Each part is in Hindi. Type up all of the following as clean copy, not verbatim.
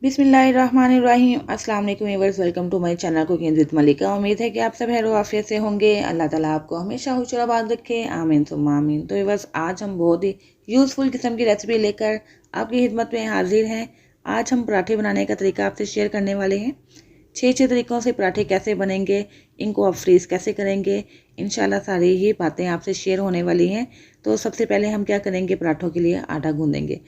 बिस्मिल्लाहिर्रहमानिर्रहीम। अस्सलाम वालेकुम viewers, welcome to my channel cooking with Malika. उम्मीद है कि आप सब खैर आफियत से होंगे। अल्लाह ताला आपको हमेशा खुश और आबाद रखे, आमीन सुम्मा आमीन। तो व्यूअर्स, आज हम बहुत ही यूज़फुल किस्म की रेसिपी लेकर आपकी खिदमत में हाजिर हैं। आज हम पराठे बनाने का तरीका आपसे शेयर करने वाले हैं। 6 तरीक़ों से पराठे कैसे बनेंगे, इनको आप फ्रीज़ कैसे करेंगे, इंशाल्लाह सारी ही बातें आपसे शेयर होने वाली हैं। तो सबसे पहले हम क्या करेंगे, पराठों के लिए आटा गूँदेंगे।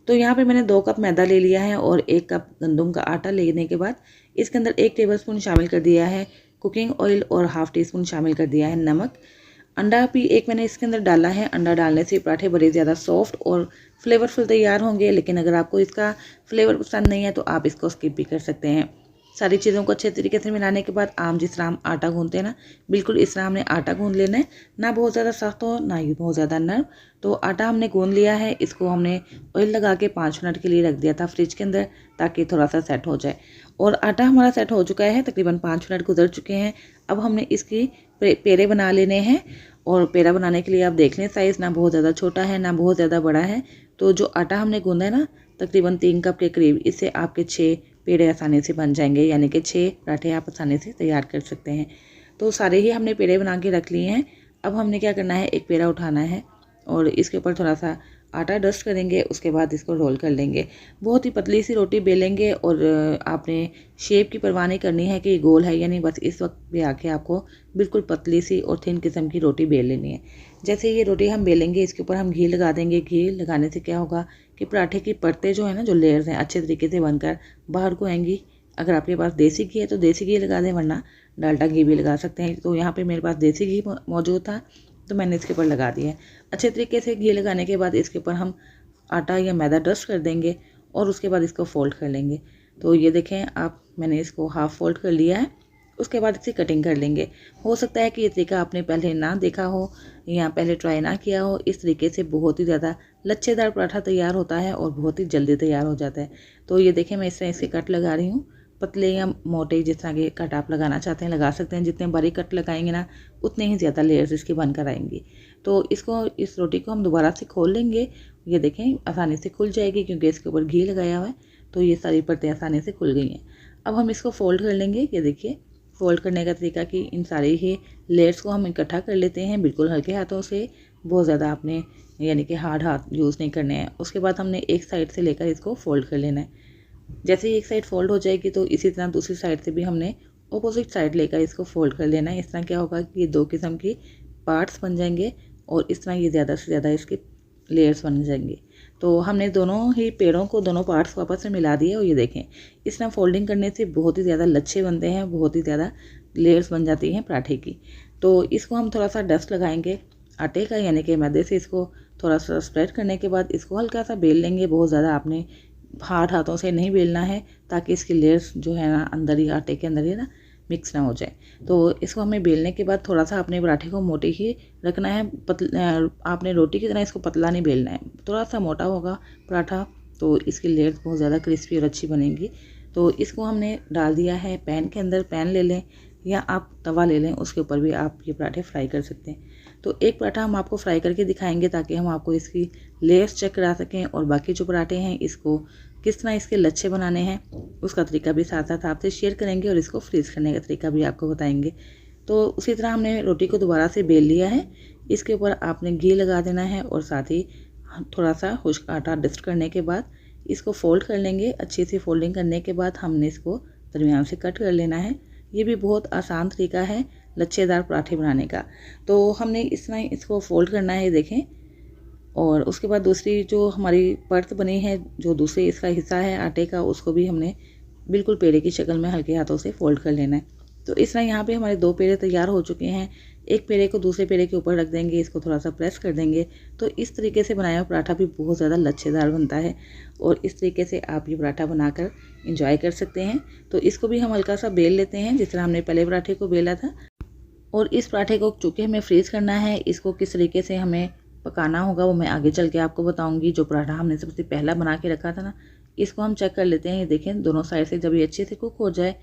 तो यहाँ पे मैंने 2 कप मैदा ले लिया है और 1 कप गंदम का आटा लेने के बाद इसके अंदर 1 टेबलस्पून शामिल कर दिया है कुकिंग ऑयल और हाफ़ टी स्पून शामिल कर दिया है नमक। अंडा भी एक मैंने इसके अंदर डाला है। अंडा डालने से पराठे बड़े ज़्यादा सॉफ्ट और फ्लेवरफुल तैयार होंगे, लेकिन अगर आपको इसका फ्लेवर पसंद नहीं है तो आप इसको स्किप भी कर सकते हैं। सारी चीज़ों को अच्छे तरीके से मिलाने के बाद आम जिस तरह हम आटा गूँधते हैं ना, बिल्कुल इस तरह हमने आटा गूँध लेना है। ना बहुत ज़्यादा सख्त हो, ना ही बहुत ज़्यादा नरम। तो आटा हमने गूँध लिया है। इसको हमने ऑयल लगा के 5 मिनट के लिए रख दिया था फ्रिज के अंदर, ताकि थोड़ा सा सेट हो जाए। और आटा हमारा सेट हो चुका है, तकरीबन 5 मिनट गुजर चुके हैं। अब हमने इसकी पेड़े बना लेने हैं। और पेड़ा बनाने के लिए आप देख लें, साइज़ ना बहुत ज़्यादा छोटा है ना बहुत ज़्यादा बड़ा है। तो जो आटा हमने गूँधा है ना, तकरीबन 3 कप के करीब, इससे आपके 6 पेड़े आसानी से बन जाएंगे, यानी कि 6 पराठे आप आसानी से तैयार कर सकते हैं। तो सारे ही हमने पेड़े बना के रख लिए हैं। अब हमने क्या करना है, एक पेड़ा उठाना है और इसके ऊपर थोड़ा सा आटा डस्ट करेंगे। उसके बाद इसको रोल कर लेंगे। बहुत ही पतली सी रोटी बेलेंगे और आपने शेप की परवाह नहीं करनी है कि गोल है या नहीं, बस इस वक्त भी आके आपको बिल्कुल पतली सी और थिन किस्म की रोटी बेल लेनी है। जैसे ये रोटी हम बेलेंगे, इसके ऊपर हम घी लगा देंगे। घी लगाने से क्या होगा कि पराठे की परतें जो है ना, जो लेयर्स हैं, अच्छे तरीके से बनकर बाहर को आएंगी। अगर आपके पास देसी घी है तो देसी घी लगा दें, वरना डाल्डा घी भी लगा सकते हैं। तो यहाँ पे मेरे पास देसी घी मौजूद था, तो मैंने इसके ऊपर लगा दिया है। अच्छे तरीके से घी लगाने के बाद इसके ऊपर हम आटा या मैदा डस्ट कर देंगे और उसके बाद इसको फोल्ड कर लेंगे। तो ये देखें आप, मैंने इसको हाफ़ फोल्ड कर लिया है। उसके बाद इसे कटिंग कर लेंगे। हो सकता है कि ये तरीका आपने पहले ना देखा हो या पहले ट्राई ना किया हो। इस तरीके से बहुत ही ज़्यादा लच्छेदार पराठा तैयार होता है और बहुत ही जल्दी तैयार हो जाता है। तो ये देखें, मैं इस तरह इसके कट लगा रही हूँ। पतले या मोटे जिस तरह के कट आप लगाना चाहते हैं लगा सकते हैं। जितने बारीक कट लगाएंगे ना, उतने ही ज़्यादा लेयर्स इसकी बनकर आएंगी। तो इस रोटी को हम दोबारा से खोल लेंगे। ये देखें, आसानी से खुल जाएगी क्योंकि इसके ऊपर घी लगाया हुआ है। तो ये सारी परतें आसानी से खुल गई हैं। अब हम इसको फोल्ड कर लेंगे। ये देखिए, फोल्ड करने का तरीका कि इन सारे ही लेयर्स को हम इकट्ठा कर लेते हैं, बिल्कुल हल्के हाथों से। बहुत ज़्यादा आपने यानी कि हार्ड हाथ यूज़ नहीं करने हैं। उसके बाद हमने एक साइड से लेकर इसको फोल्ड कर लेना है। जैसे ही एक साइड फोल्ड हो जाएगी तो इसी तरह दूसरी साइड से भी हमने अपोजिट साइड लेकर इसको फोल्ड कर लेना है। इस तरह क्या होगा कि ये 2 किस्म की पार्ट्स बन जाएंगे और इस तरह ये ज़्यादा से ज़्यादा इसके लेयर्स बन जाएंगे। तो हमने दोनों ही पेड़ों को, दोनों पार्ट्स को आपस में मिला दिए और ये देखें, इस तरह फोल्डिंग करने से बहुत ही ज़्यादा लच्छे बनते हैं, बहुत ही ज़्यादा लेयर्स बन जाती हैं पराठे की। तो इसको हम थोड़ा सा डस्ट लगाएंगे आटे का, यानी कि मैदे से इसको थोड़ा सा स्प्रेड करने के बाद इसको हल्का सा बेल लेंगे। बहुत ज़्यादा आपने हार्ड हाथों से नहीं बेलना है, ताकि इसकी लेयर्स जो है ना अंदर ही, आटे के अंदर ही ना मिक्स ना हो जाए। तो इसको हमें बेलने के बाद थोड़ा सा अपने पराठे को मोटे ही रखना है। आपने रोटी की तरह इसको पतला नहीं बेलना है। थोड़ा सा मोटा होगा पराठा तो इसकी लेयर्स बहुत ज़्यादा क्रिस्पी और अच्छी बनेंगी। तो इसको हमने डाल दिया है पैन के अंदर। पैन ले लें या आप तवा ले लें, उसके ऊपर भी आप ये पराठे फ्राई कर सकते हैं। तो एक पराठा हम आपको फ्राई करके दिखाएंगे, ताकि हम आपको इसकी लेयर्स चेक करा सकें और बाकी जो पराठे हैं इसको किस तरह इसके लच्छे बनाने हैं उसका तरीका भी साथ साथ आपसे शेयर करेंगे और इसको फ्रीज़ करने का तरीका भी आपको बताएंगे। तो उसी तरह हमने रोटी को दोबारा से बेल लिया है। इसके ऊपर आपने घी लगा देना है और साथ ही थोड़ा सा खुश्क आटा डस्ट करने के बाद इसको फोल्ड कर लेंगे। अच्छी सी फोल्डिंग करने के बाद हमने इसको दरमियान से कट कर लेना है। ये भी बहुत आसान तरीका है लच्छेदार पराठे बनाने का। तो हमने इस तरह इसको फोल्ड करना है, देखें। और उसके बाद दूसरी जो हमारी परत बनी है, जो दूसरी इसका हिस्सा है आटे का, उसको भी हमने बिल्कुल पेड़े की शक्ल में हल्के हाथों से फोल्ड कर लेना है। तो इस तरह यहाँ पे हमारे 2 पेड़े तैयार हो चुके हैं। एक पेड़े को दूसरे पेड़े के ऊपर रख देंगे, इसको थोड़ा सा प्रेस कर देंगे। तो इस तरीके से बनाया हुआ पराठा भी बहुत ज़्यादा लच्छेदार बनता है और इस तरीके से आप ये पराठा बनाकर इंजॉय कर सकते हैं। तो इसको भी हम हल्का सा बेल लेते हैं, जिस तरह हमने पहले पराठे को बेला था। और इस पराठे को चूँकि हमें फ्रीज़ करना है, इसको किस तरीके से हमें पकाना होगा वो मैं आगे चल के आपको बताऊंगी। जो पराठा हमने सबसे पहला बना के रखा था ना, इसको हम चेक कर लेते हैं। ये देखें, दोनों साइड से जब ये अच्छे से कुक हो जाए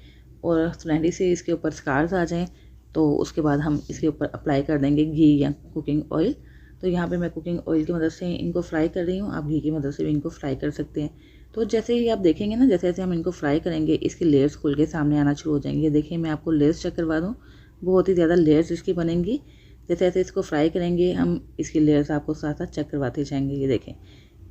और सुनहरी से इसके ऊपर स्कार्स आ जाएं, तो उसके बाद हम इसके ऊपर अप्लाई कर देंगे घी या कुकिंग ऑयल। तो यहाँ पे मैं कुकिंग ऑयल की मदद से इनको फ्राई कर रही हूँ, आप घी की मदद से भी इनको फ्राई कर सकते हैं। तो जैसे ही आप देखेंगे ना, जैसे जैसे हम इनको फ्राई करेंगे इसकी लेयर्स खुल के सामने आना शुरू हो जाएंगे। देखिए मैं आपको लेयर्स चेक करवा दूँ, बहुत ही ज़्यादा लेयर्स इसकी बनेंगी। जैसे जैसे इसको फ्राई करेंगे हम इसकी लेयर्स आपको साथ साथ चेक करवाते जाएंगे। ये देखें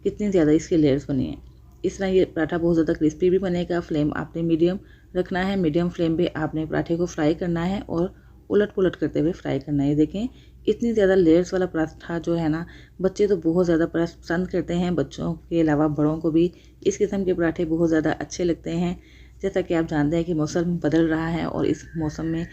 कितनी ज़्यादा इसकी लेयर्स बनी है। इस तरह ये पराठा बहुत ज़्यादा क्रिस्पी भी बनेगा। फ्लेम आपने मीडियम रखना है, मीडियम फ्लेम पे आपने पराठे को फ्राई करना है और उलट पुलट करते हुए फ्राई करना है। ये देखें इतनी ज़्यादा लेयर्स वाला पराठा जो है ना, बच्चे तो बहुत ज़्यादा पसंद करते हैं। बच्चों के अलावा बड़ों को भी इस किस्म के पराठे बहुत ज़्यादा अच्छे लगते हैं। जैसा कि आप जानते हैं कि मौसम बदल रहा है और इस मौसम में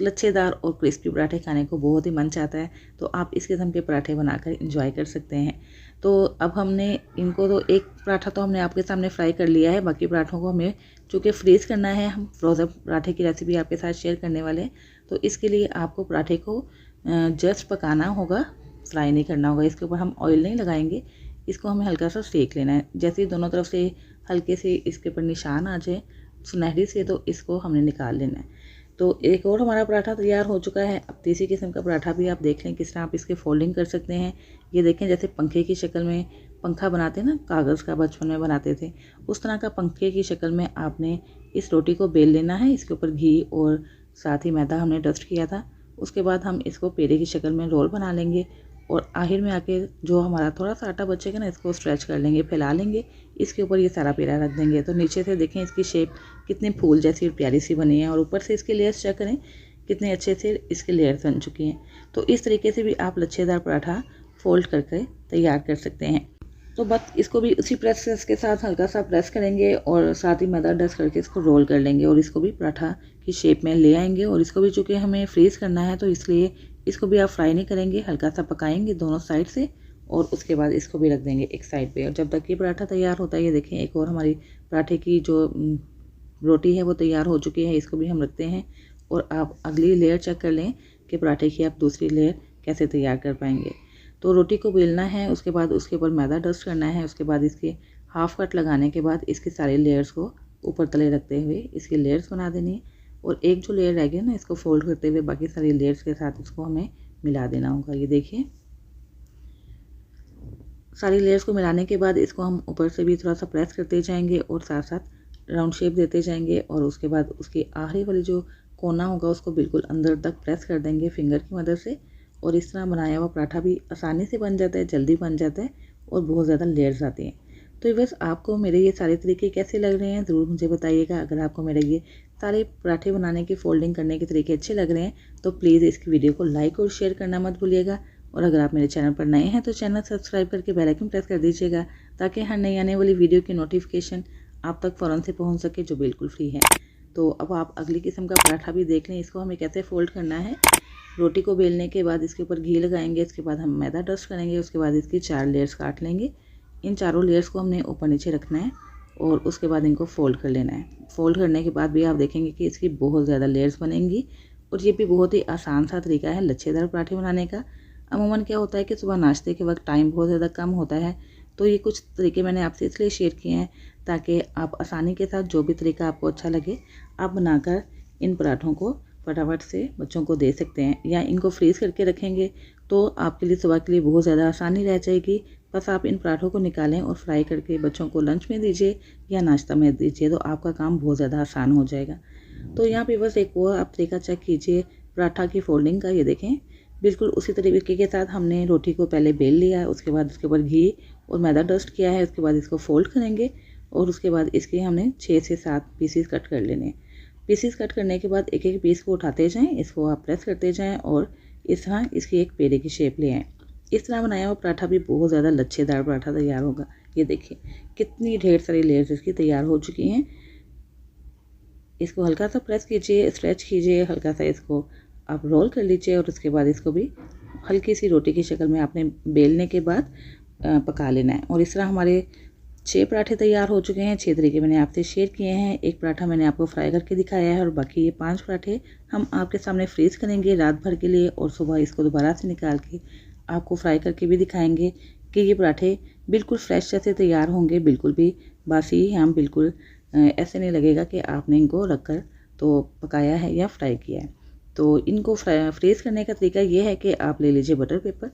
लच्छेदार और क्रिस्पी पराठे खाने को बहुत ही मन चाहता है, तो आप इस किस्म के पराठे बनाकर इंजॉय कर सकते हैं। तो अब हमने इनको तो एक पराठा तो हमने आपके सामने फ्राई कर लिया है, बाकी पराठों को हमें चूँकि फ्रीज़ करना है, हम फ्रोज़न पराठे की रेसिपी आपके साथ शेयर करने वाले हैं। तो इसके लिए आपको पराठे को जस्ट पकाना होगा, फ्राई नहीं करना होगा। इसके ऊपर हम ऑयल नहीं लगाएंगे, इसको हमें हल्का सा सेक लेना है। जैसे ही दोनों तरफ से हल्के से इसके ऊपर निशान आ जाए सुनहरी से, तो इसको हमने निकाल लेना है। तो एक और हमारा पराठा तैयार हो चुका है। अब तीसरी किस्म का पराठा भी आप देख लें किस तरह आप इसके फोल्डिंग कर सकते हैं। ये देखें जैसे पंखे की शक्ल में पंखा बनाते हैं ना, कागज़ का बचपन में बनाते थे, उस तरह का पंखे की शक्ल में आपने इस रोटी को बेल लेना है। इसके ऊपर घी और साथ ही मैदा हमने डस्ट किया था। उसके बाद हम इसको पेड़े की शक्ल में रोल बना लेंगे और आखिर में आके जो हमारा थोड़ा सा आटा बचेगा ना, इसको स्ट्रेच कर लेंगे, फैला लेंगे, इसके ऊपर ये सारा पेड़ा रख देंगे। तो नीचे से देखें इसकी शेप कितने फूल जैसी प्यारी सी बनी है और ऊपर से इसके लेयर्स चेक करें कितने अच्छे से इसके लेयर्स बन चुकी हैं। तो इस तरीके से भी आप लच्छेदार पराठा फोल्ड करके तैयार कर सकते हैं। तो बस इसको भी उसी प्रेस के साथ हल्का सा प्रेस करेंगे और साथ ही मैदा डस्ट करके इसको रोल कर लेंगे और इसको भी पराठा की शेप में ले आएंगे। और इसको भी चूँकि हमें फ्रीज़ करना है, तो इसलिए इसको भी आप फ्राई नहीं करेंगे, हल्का सा पकाएंगे दोनों साइड से और उसके बाद इसको भी रख देंगे एक साइड पे। और जब तक ये पराठा तैयार होता है, ये देखें एक और हमारी पराठे की जो रोटी है वो तैयार हो चुकी है, इसको भी हम रखते हैं। और आप अगली लेयर चेक कर लें कि पराठे की आप दूसरी लेयर कैसे तैयार कर पाएंगे। तो रोटी को बेलना है, उसके बाद उसके ऊपर मैदा डस्ट करना है, उसके बाद इसके हाफ कट लगाने के बाद इसकी सारी लेयर्स को ऊपर तले रखते हुए इसकी लेयर्स बना देनी है। और एक जो लेयर रह गई ना, इसको फोल्ड करते हुए बाकी सारी लेयर्स के साथ इसको हमें मिला देना होगा। ये देखिए सारी लेयर्स को मिलाने के बाद इसको हम ऊपर से भी थोड़ा सा प्रेस करते जाएंगे और साथ साथ राउंड शेप देते जाएंगे। और उसके बाद उसकी आखिरी वाली जो कोना होगा उसको बिल्कुल अंदर तक प्रेस कर देंगे फिंगर की मदद से। और इस तरह बनाया हुआ पराठा भी आसानी से बन जाता है, जल्दी बन जाता है और बहुत ज़्यादा लेयर्स आती हैं। तो बस आपको मेरे ये सारे तरीके कैसे लग रहे हैं ज़रूर मुझे बताइएगा। अगर आपको मेरे ये सारे पराठे बनाने के फोल्डिंग करने के तरीके अच्छे लग रहे हैं तो प्लीज़ इसकी वीडियो को लाइक और शेयर करना मत भूलिएगा। और अगर आप मेरे चैनल पर नए हैं तो चैनल सब्सक्राइब करके बेल आइकन प्रेस कर दीजिएगा, ताकि हर नई आने वाली वीडियो की नोटिफिकेशन आप तक फ़ौरन से पहुंच सके, जो बिल्कुल फ्री है। तो अब आप अगली किस्म का पराठा भी देख लें, इसको हमें कैसे फोल्ड करना है। रोटी को बेलने के बाद इसके ऊपर घी लगाएंगे, इसके बाद हम मैदा डस्ट करेंगे, उसके बाद इसकी 4 लेयर्स काट लेंगे। इन चारों लेयर्स को हमने ऊपर नीचे रखना है और उसके बाद इनको फोल्ड कर लेना है। फोल्ड करने के बाद भी आप देखेंगे कि इसकी बहुत ज़्यादा लेयर्स बनेंगी। और ये भी बहुत ही आसान सा तरीका है लच्छेदार पराठे बनाने का। अमूमन क्या होता है कि सुबह नाश्ते के वक्त टाइम बहुत ज़्यादा कम होता है, तो ये कुछ तरीके मैंने आपसे इसलिए शेयर किए हैं ताकि आप आसानी के साथ जो भी तरीका आपको अच्छा लगे आप बनाकर इन पराठों को फटाफट से बच्चों को दे सकते हैं। या इनको फ्रीज़ करके रखेंगे तो आपके लिए सुबह के लिए बहुत ज़्यादा आसानी रह जाएगी। बस आप इन पराठों को निकालें और फ्राई करके बच्चों को लंच में दीजिए या नाश्ता में दीजिए, तो आपका काम बहुत ज़्यादा आसान हो जाएगा। तो यहाँ पे बस एक और आप तरीका चेक कीजिए पराठा की फोल्डिंग का। ये देखें बिल्कुल उसी तरीके के साथ हमने रोटी को पहले बेल लिया है, उसके बाद उसके ऊपर घी और मैदा डस्ट किया है, उसके बाद इसको फोल्ड करेंगे और उसके बाद इसके हमने 6 से 7 पीसीस कट कर लेने हैं। पीसीस कट करने के बाद एक एक पीस को उठाते जाएं, इसको आप प्रेस करते जाएं और इस तरह इसकी एक पेड़े की शेप ले आएँ। इस तरह बनाया हुआ पराठा भी बहुत ज़्यादा लच्छेदार पराठा तैयार होगा। ये देखिए कितनी ढेर सारी लेयर्स इसकी तैयार हो चुकी हैं। इसको हल्का सा प्रेस कीजिए, स्ट्रेच कीजिए, हल्का सा इसको आप रोल कर लीजिए और उसके बाद इसको भी हल्की सी रोटी की शक्ल में आपने बेलने के बाद पका लेना है। और इस तरह हमारे 6 पराठे तैयार हो चुके हैं। 6 तरीके मैंने आपसे शेयर किए हैं। एक पराठा मैंने आपको फ्राई करके दिखाया है और बाकी ये 5 पराठे हम आपके सामने फ्रीज़ करेंगे रात भर के लिए और सुबह इसको दोबारा से निकाल के आपको फ्राई करके भी दिखाएंगे कि ये पराठे बिल्कुल फ्रेश जैसे तैयार होंगे, बिल्कुल भी बासी हम बिल्कुल ऐसे नहीं लगेगा कि आपने इनको रखकर तो पकाया है या फ्राई किया है। तो इनको फ्रीज़ करने का तरीका ये है कि आप ले लीजिए बटर पेपर,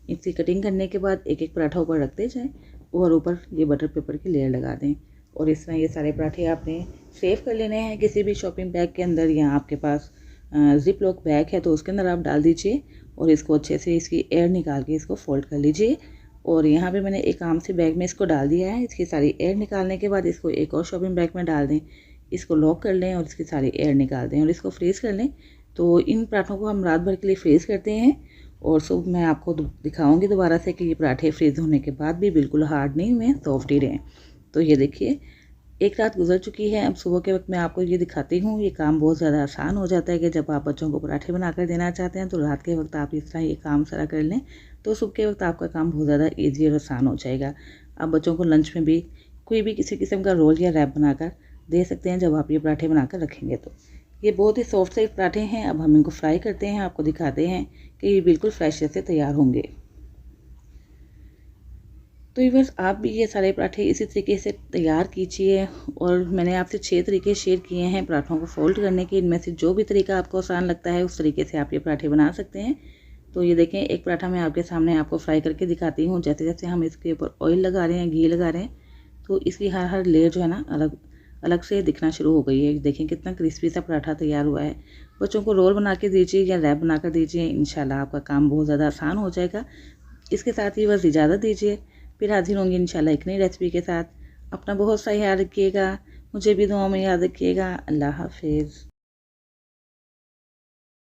इसकी कटिंग करने के बाद एक एक पराठा ऊपर रखते जाएं और ऊपर ये बटर पेपर की लेयर लगा दें। और इस तरह ये सारे पराठे आपने सेव कर लेने हैं किसी भी शॉपिंग बैग के अंदर, या आपके पास जिप लॉक बैग है तो उसके अंदर आप डाल दीजिए और इसको अच्छे से इसकी एयर निकाल के इसको फोल्ड कर लीजिए। और यहाँ पे मैंने एक आम से बैग में इसको डाल दिया है। इसकी सारी एयर निकालने के बाद इसको एक और शॉपिंग बैग में डाल दें, इसको लॉक कर लें और इसकी सारी एयर निकाल दें और इसको फ्रीज़ कर लें। तो इन पराठों को हम रात भर के लिए फ्रीज़ करते हैं और सुबह मैं आपको दिखाऊंगी दोबारा से कि ये पराठे फ्रीज़ होने के बाद भी बिल्कुल हार्ड नहीं हुए, सॉफ्ट ही रहें। तो ये देखिए एक रात गुजर चुकी है, अब सुबह के वक्त मैं आपको ये दिखाती हूँ। ये काम बहुत ज़्यादा आसान हो जाता है कि जब आप बच्चों को पराठे बनाकर देना चाहते हैं तो रात के वक्त आप इस तरह ये काम सारा कर लें, तो सुबह के वक्त आपका काम बहुत ज़्यादा ईजी और आसान हो जाएगा। आप बच्चों को लंच में भी कोई भी किसी किस्म का रोल या रैप बनाकर दे सकते हैं जब आप ये पराठे बनाकर रखेंगे तो। ये बहुत ही सॉफ्ट से पराठे हैं। अब हम इनको फ्राई करते हैं, आपको दिखाते हैं कि ये बिल्कुल फ्रेश जैसे तैयार होंगे। तो व्यूअर्स आप भी ये सारे पराठे इसी तरीके से तैयार कीजिए। और मैंने आपसे 6 तरीके शेयर किए हैं पराठों को फोल्ड करने के। इनमें से जो भी तरीका आपको आसान लगता है उस तरीके से आप ये पराठे बना सकते हैं। तो ये देखें एक पराठा मैं आपके सामने आपको फ्राई करके दिखाती हूँ। जैसे जैसे हम इसके ऊपर ऑयल लगा रहे हैं, घी लगा रहे हैं, तो इसकी हर लेयर जो है ना अलग अलग से दिखना शुरू हो गई है। देखें कितना क्रिस्पी सा पराठा तैयार हुआ है। बच्चों को रोल बना के दीजिए या रैप बना कर दीजिए, इंशाल्लाह आपका काम बहुत ज़्यादा आसान हो जाएगा। इसके साथ ही बस इजाज़त दीजिए, फिर हाजिर होंगी इंशाल्लाह एक नई रेसिपी के साथ। अपना बहुत सा ख्याल रखिएगा, मुझे भी दुआ में याद रखिएगा। अल्लाह हाफिज़।